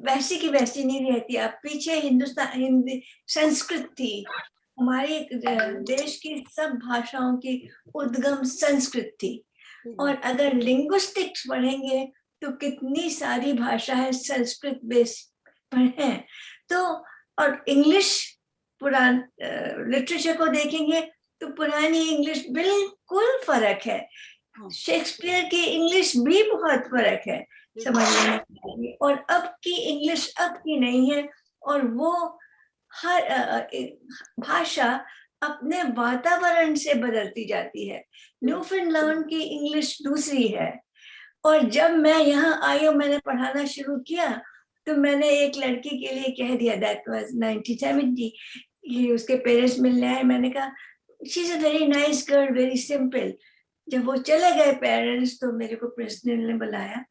D: वैसी की वैसी नहीं रहती। अब पीछे हिंदी संस्कृत थी, हमारे देश की सब भाषाओं की उद्गम संस्कृत थी। और अगर लिंग्विस्टिक्स पढ़ेंगे तो कितनी सारी भाषा है संस्कृत बेस पर है। तो और इंग्लिश पुरान लिटरेचर को देखेंगे तो पुरानी इंग्लिश बिल्कुल फर्क है, शेक्सपियर की इंग्लिश भी बहुत फर्क है समझने में, और अब की इंग्लिश अब की नहीं है। और वो हर भाषा अपने वातावरण से बदलती जाती है। न्यूफाउंडलैंड की इंग्लिश दूसरी है। और जब मैं यहाँ आई और मैंने पढ़ाना शुरू किया तो मैंने एक लड़की के लिए कह दिया, दैट वाज 1970, ये उसके पेरेंट्स मिलने आए, मैंने कहा she is a very nice girl, very simple. जब वो चले गए पेरेंट्स तो मेरे को प्रिंसिपल ने बुलाया,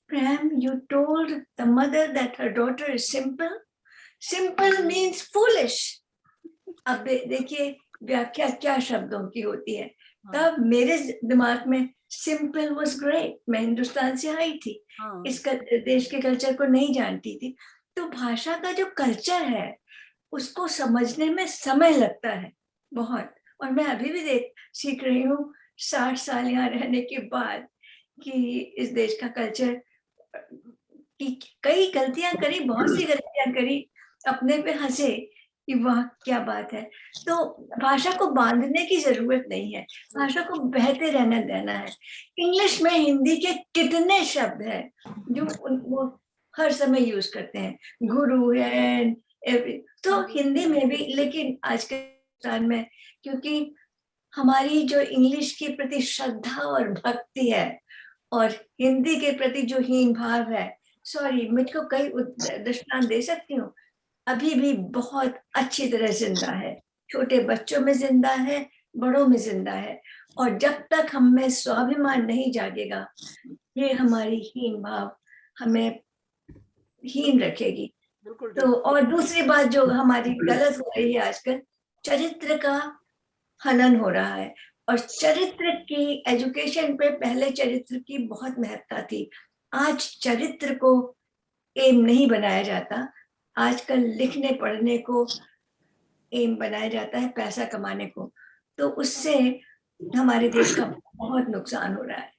D: Pram, you told the mother that her daughter is simple. Simple means foolish. अब देखिए व्याख्या क्या शब्दों की होती है। तब मेरे दिमाग में सिंपल वाज ग्रेट। मैं हिंदुस्तान से आई थी, इस देश के कल्चर को नहीं जानती थी। तो भाषा का जो कल्चर है उसको समझने में समय लगता है बहुत। और मैं अभी भी सीख रही हूँ 60 साल यहाँ रहने के बाद कि इस देश का कल्चर की कई गलतियां करी, बहुत सी गलतियां करी, अपने पे हंसे कि वाह क्या बात है। तो भाषा को बांधने की जरूरत नहीं है, भाषा को बहते रहने देना है। इंग्लिश में हिंदी के कितने शब्द हैं जो वो हर समय यूज करते हैं, गुरु है तो हिंदी में भी। लेकिन आज के टाइम में क्योंकि हमारी जो इंग्लिश के प्रति श्रद्धा और भक्ति है और हिंदी के प्रति जो हीन भाव है, सॉरी मुझको कई दृष्टांत दे सकती हूँ, अभी भी बहुत अच्छी तरह जिंदा है, छोटे बच्चों में जिंदा है, बड़ों में जिंदा है। और जब तक हम में स्वाभिमान नहीं जागेगा, ये हमारी हीन भाव हमें हीन रखेगी। तो और दूसरी बात जो हमारी गलत हो रही है आजकल, चरित्र का हनन हो रहा है। और चरित्र की एजुकेशन पे पहले चरित्र की बहुत महत्ता थी, आज चरित्र को एम नहीं बनाया जाता, आजकल लिखने पढ़ने को एम बनाया जाता है, पैसा कमाने को। तो उससे हमारे देश का बहुत नुकसान हो रहा है।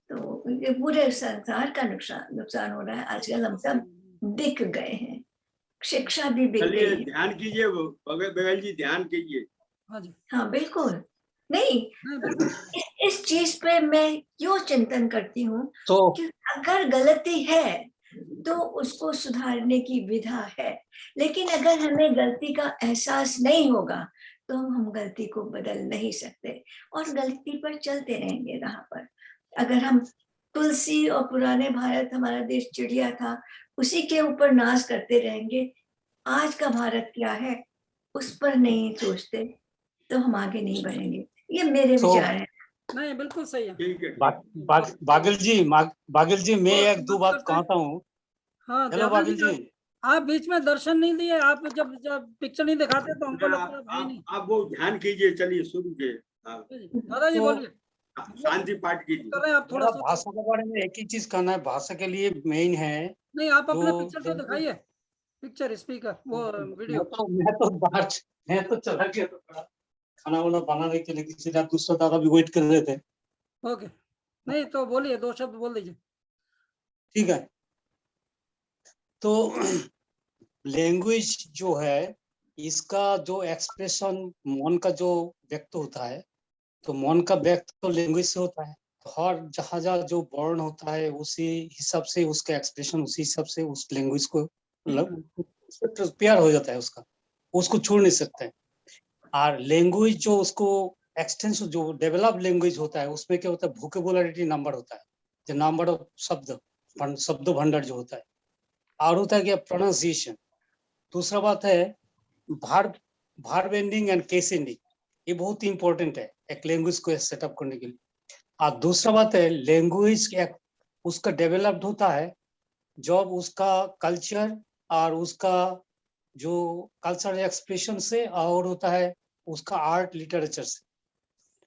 D: तो ये पूरे संसार का नुकसान हो रहा है। आजकल हम सब बिक गए हैं, शिक्षा भी बिक गई है।
C: ध्यान कीजिए बगल जी, ध्यान कीजिए।
D: हाँ बिल्कुल, नहीं इस चीज पे मैं क्यों चिंतन करती हूँ कि अगर गलती है तो उसको सुधारने की विधा है, लेकिन अगर हमें गलती का एहसास नहीं होगा तो हम गलती को बदल नहीं सकते और गलती पर चलते रहेंगे राह पर। अगर हम तुलसी और पुराने भारत हमारा देश चिड़िया था, उसी के ऊपर नाश करते रहेंगे, आज का भारत क्या है उस पर नहीं सोचते तो हम आगे नहीं बढ़ेंगे। ये मेरे विचार है।
B: नहीं बिल्कुल सही है।
C: ठीक है।
F: बागिल जी मैं एक दो बात कहता हूँ।
B: हाँ
F: हेलो बागिल जी,
B: आप बीच में दर्शन नहीं दिए, आप जब पिक्चर नहीं दिखाते तो हमको लगता है भाई नहीं।
C: आप वो ध्यान कीजिए, चलिए शुरू कीजिए।
B: दादाजी बोलिए,
C: शांति पाठ कीजिए।
B: कर रहे हैं आप थोड़ा सा।
F: भाषा के बारे में एक ही चीज कहना है, भाषा के लिए मेन है।
B: नहीं आप अपने पिक्चर से दिखाइए, पिक्चर स्पीकर वो वीडियो।
F: मैं तो चला गया था खाना वाना बनाने के लिए, किसी ने दूसरा दादा भी वेट कर रहे थे।
B: ओके, नहीं तो बोलिए, 2 शब्द बोल दीजिए।
F: ठीक है, तो लैंग्वेज जो है इसका जो एक्सप्रेशन मन का जो व्यक्त होता है, तो मन का व्यक्त तो लैंग्वेज से होता है। तो हर जहाँ जहाँ जो वर्ण होता है उसी हिसाब से उसका एक्सप्रेशन, उसी हिसाब से उस लैंग्वेज को प्यार हो जाता है, उसको छोड़ नहीं सकते। और लैंग्वेज जो उसको एक्सटेंशन जो डेवलप लैंग्वेज होता है उसमें क्या होता है, वोकेबुलरिटी नंबर होता है, जो नंबर ऑफ शब्द भंडार जो होता है। और होता है क्या, प्रोनाउंसिएशन। दूसरा बात है verb ending and case ending, ये बहुत इंपॉर्टेंट है एक लैंग्वेज को सेटअप करने के लिए। और दूसरा बात है लैंग्वेज उसका डेवलप्ड होता है जब उसका कल्चर और उसका जो कल्चरल एक्सप्रेशन से, और होता है उसका आर्ट लिटरेचर से।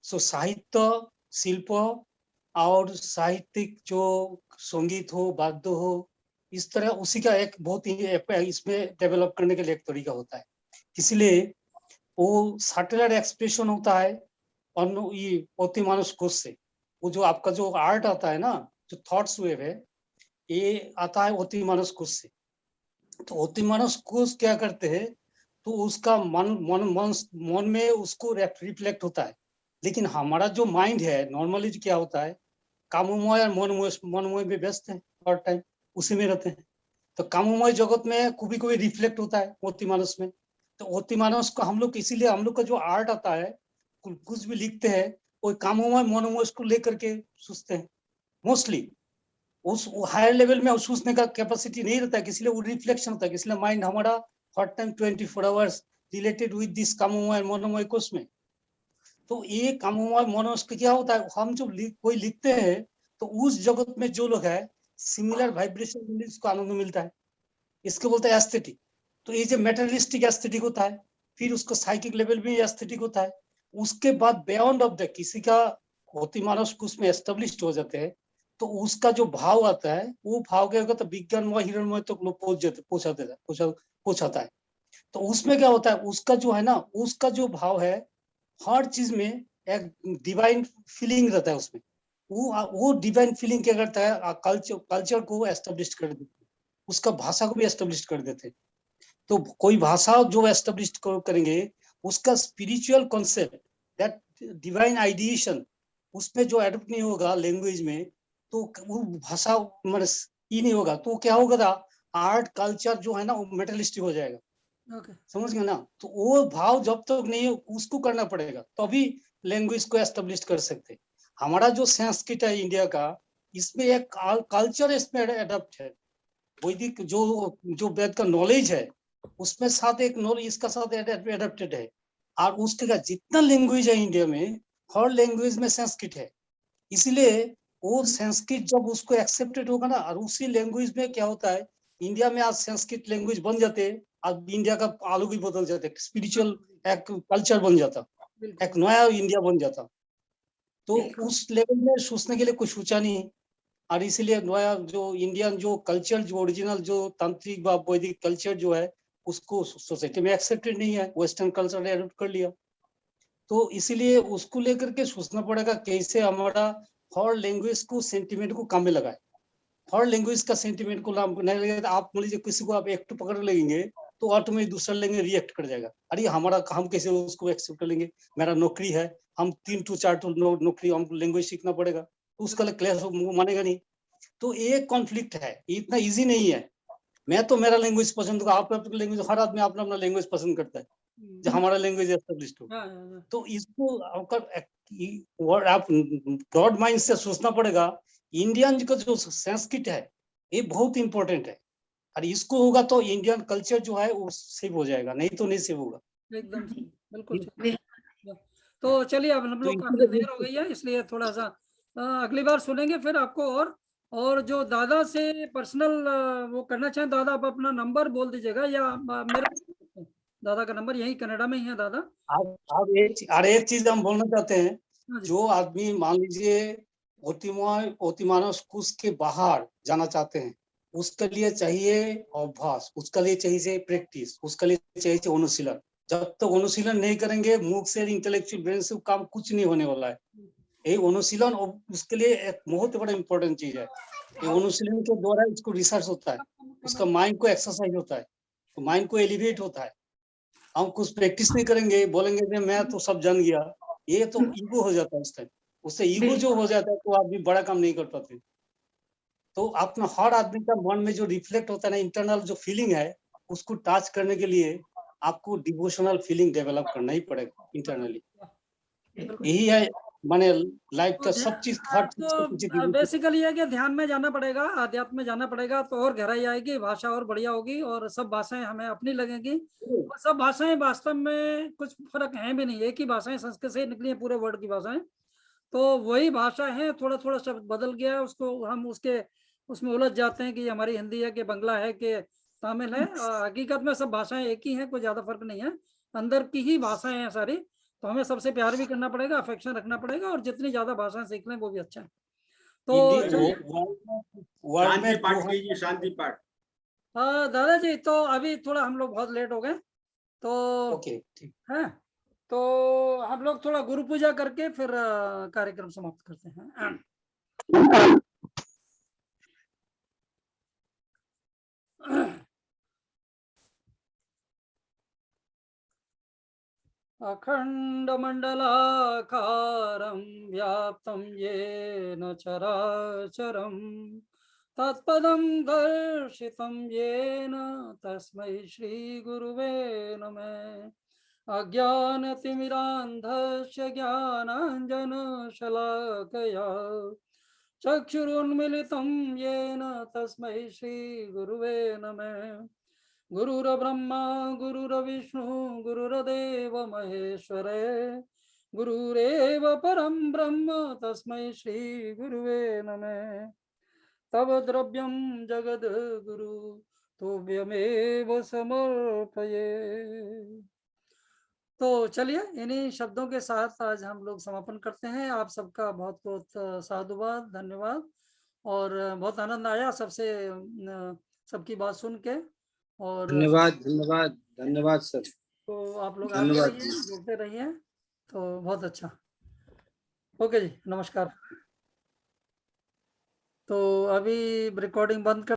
F: सो साहित्य, शिल्प और साहित्यिक जो संगीत हो, वाद्य हो, इस तरह उसी का एक बहुत ही इसमें डेवलप करने के लिए एक तरीका होता है। इसलिए वो सटलर एक्सप्रेशन होता है और ये अतिमानस कोश से, वो जो आपका जो आर्ट आता है ना, जो थॉट्स वेव है, ये आता है अतिमानस कोश से। तो अतिमानस कोश क्या करते हैं, तो उसका मन में उसको रिफ्लेक्ट होता है। लेकिन हमारा जो माइंड है नॉर्मली क्या होता है, कामोमय और मनोमय में व्यस्त है, हर टाइम उसी में रहते हैं। तो कामोमय जगत में कभी कभी रिफ्लेक्ट होता है अतिमानस में। तो अतिमानस को हम लोग, इसीलिए हम लोग का जो आर्ट आता है, कुछ भी लिखते हैं वो कामोमय मनोमय को लेकर के सोचते हैं मोस्टली। उस हायर लेवल में सोचने का कैपेसिटी नहीं रहता है, इसलिए वो रिफ्लेक्शन होता है। इसलिए माइंड हमारा हर time 24 hours related with this कामोमय मनोमय कोश में। तो ये कामोमय मनोमय को क्या होता है, हम जो कोई लिखते हैं तो उस जगत में जो लोग है सिमिलर वाइब्रेशन को आनंद मिलता है, इसको बोलते हैं एस्थेटिक। तो ये जो मेटेरियलिस्टिक एस्थेटिक होता है, फिर उसको साइकिक लेवल में एस्थेटिक होता है। उसके बाद बियॉन्ड ऑफ द किसी का अतिमानस को उसमें एस्टेब्लिश्ड हो जाते हैं, तो उसका जो भाव आता है वो भाव क्या होगा, तो विज्ञानमय हिरणमय तक लोग पहुंचाता है। तो उसमें क्या होता है, उसका जो है ना, उसका जो भाव है हर चीज में एक डिवाइन फीलिंग रहता है उसमें। वो डिवाइन फीलिंग क्या करता है, कल्चर को एस्टेब्लिश कर देते, उसका भाषा को भी एस्टेब्लिश कर देते। तो कोई भाषा जो एस्टेब्लिश करेंगे, उसका spiritual concept, that divine ideation उसमें जो एडप्ट नहीं होगा लैंग्वेज में, तो वो भाषा मतलब ये नहीं होगा। तो क्या होगा, आर्ट कल्चर जो है ना वो मेटेरियलिस्टिक हो जाएगा। समझ गए ना। तो वो भाव जब तक नहीं उसको करना पड़ेगा, तभी लैंग्वेज को एस्टेब्लिश कर सकते। हमारा जो संस्कृत है इंडिया का, इसमें एक कल्चर इसमें एडप्ट है। वैदिक जो वेद का नॉलेज है उसमें साथ एक नॉलेज इसका साथ एडेप्टेड है। और उसके का जितना लैंग्वेज है इंडिया में, हर लैंग्वेज में संस्कृत है। इसलिए वो संस्कृत जब उसको एक्सेप्टेड होगा ना, और उसी लैंग्वेज में क्या होता है, इंडिया में आज संस्कृत लैंग्वेज बन जाते, आज इंडिया का आलू भी बदल जाते, स्पिरिचुअल एक कल्चर बन जाता, एक नया इंडिया बन जाता। तो उस लेवल में सोचने के लिए कुछ सोचा नहीं। और इसलिए नया जो इंडियन जो कल्चर, जो ओरिजिनल जो तांत्रिक व वैदिक कल्चर जो है, उसको सोसाइटी में एक्सेप्टेड नहीं है, वेस्टर्न कल्चर ने एडॉप्ट कर लिया। तो इसीलिए उसको लेकर के सोचना पड़ेगा कैसे हमारा हर लैंग्वेज को सेंटिमेंट को काम में लगाए। हर लैंग्वेज का सेंटिमेंट को नाम नहीं लगेगा तो आप मान लीजिए किसी को आप एक्ट पकड़ लेंगे तो ऑटोमेटिक दूसरा लैंग्वेज रिएक्ट कर जाएगा, अरे हमारा हम कैसे उसको एक्सेप्ट कर लेंगे, मेरा नौकरी है, हम 3 to 4 नौकरी, हम लैंग्वेज सीखना पड़ेगा, तो उसका क्लैश मानेगा नहीं। तो एक कॉन्फ्लिक्ट है, इतना इजी नहीं है। मैं तो मेरा लैंग्वेज पसंद करूँ, आप अपना लैंग्वेज, हर आदमी अपना अपना लैंग्वेज पसंद करता है, जो हमारा लैंग्वेज एस्टेब्लिश्ड हो। तो इसको आप ब्रॉड माइंड से सोचना पड़ेगा। इंडियन का जो संस्कृत है ये बहुत इंपॉर्टेंट है, और इसको होगा तो इंडियन कल्चर जो है वो सेव हो जाएगा, नहीं तो नहीं सेव होगा।
B: एकदम सही, बिल्कुल ठीक। तो चलिए अब हम लोग काफी देर हो गई है, इसलिए थोड़ा सा अगली बार सुनेंगे फिर आपको। और जो दादा से पर्सनल वो करना चाहें, दादा आप अपना नंबर बोल दीजिएगा, या मेरा दादा का नंबर यही कनाडा में ही है दादा।
F: आप एक चीज हम बोलना चाहते हैं, जो आदमी मान लीजिए ओतिमानस कुश के बाहर जाना चाहते हैं, उसके लिए चाहिए अभ्यास, उसके लिए चाहिए प्रैक्टिस, उसके लिए चाहिए अनुशीलन। जब तक अनुशीलन नहीं करेंगे, मुख से, इंटेलेक्चुअल ब्रेन से काम कुछ नहीं होने वाला है। ये अनुशीलन उसके लिए एक बहुत बड़ा इंपॉर्टेंट चीज है। ये अनुशीलन के द्वारा इसको रिसर्च होता है, उसका माइंड को एक्सरसाइज होता है, तो माइंड को एलिवेट होता है। हम कुछ प्रैक्टिस नहीं करेंगे, बोलेंगे मैं तो सब जान गया, ये तो ईगो हो जाता है उस टाइम। उससे ईगो जो हो जाता है तो आदमी बड़ा काम नहीं कर पाते। तो अपना हर आदमी का मन में जो रिफ्लेक्ट होता है ना, इंटरनल जो फीलिंग है, उसको टच करने के लिए आपको डिवोशनल फीलिंग डेवलप करना ही पड़ेगा इंटरनली। यही है माने लाइफ का सब चीज, हर चीज के पीछे
B: बेसिकली है कि ध्यान में जाना पड़ेगा, आध्यात्म में जाना पड़ेगा, तो और गहराई आएगी, भाषा और बढ़िया होगी, और सब भाषाएं हमें अपनी लगेंगी। और सब भाषाएं वास्तव में कुछ फर्क है भी नहीं, एक ही भाषाएं संस्कृत से निकली है, पूरे वर्ल्ड की भाषाएं तो वही भाषा है, थोड़ा थोड़ा शब्द बदल गया है, उसको हम उसमें उलझ जाते हैं कि हमारी हिंदी है कि बंगला है कि तमिल है। हकीकत में सब भाषाएं एक ही हैं, कोई ज्यादा फर्क नहीं है, अंदर की ही भाषाएं हैं सारी। तो हमें सबसे प्यार भी करना पड़ेगा, अफेक्शन रखना पड़ेगा, और जितनी ज्यादा भाषाएं सीख लें वो भी अच्छा है। तो
C: शांति पाठ कीजिए, शांति पाठ।
B: दादाजी तो अभी थोड़ा हम लोग बहुत लेट हो गए, तो
F: ओके
B: है, तो हम लोग थोड़ा गुरु पूजा करके फिर कार्यक्रम समाप्त करते हैं। अखण्डमण्डलाकारं व्याप्तं येन चराचरं तत्पदं दर्शितं येन तस्मै श्रीगुरुवे नमः। अज्ञानतिमिरान्धस्य ज्ञानाञ्जनशलाकया चक्षुरुन्मिलितं येन तस्मै श्रीगुरुवे नमः। गुरुर्ब्रह्मा गुरुर्विष्णु गुरुर्देव महेश्वर गुरुरेव परं ब्रह्म तस्मै श्री गुरुवे नमः। तव द्रव्यं जगद्गुरु तुभ्यमेव समर्पये। तो चलिए इन्हीं शब्दों के साथ आज हम लोग समापन करते हैं। आप सबका बहुत बहुत साधुवाद, धन्यवाद, और बहुत आनंद आया सबसे सबकी बात सुन के। और
E: धन्यवाद धन्यवाद धन्यवाद सर।
B: तो आप लोग आते रहिए, जुड़ते रहिए, तो बहुत अच्छा। ओके जी, नमस्कार। तो अभी रिकॉर्डिंग बंद कर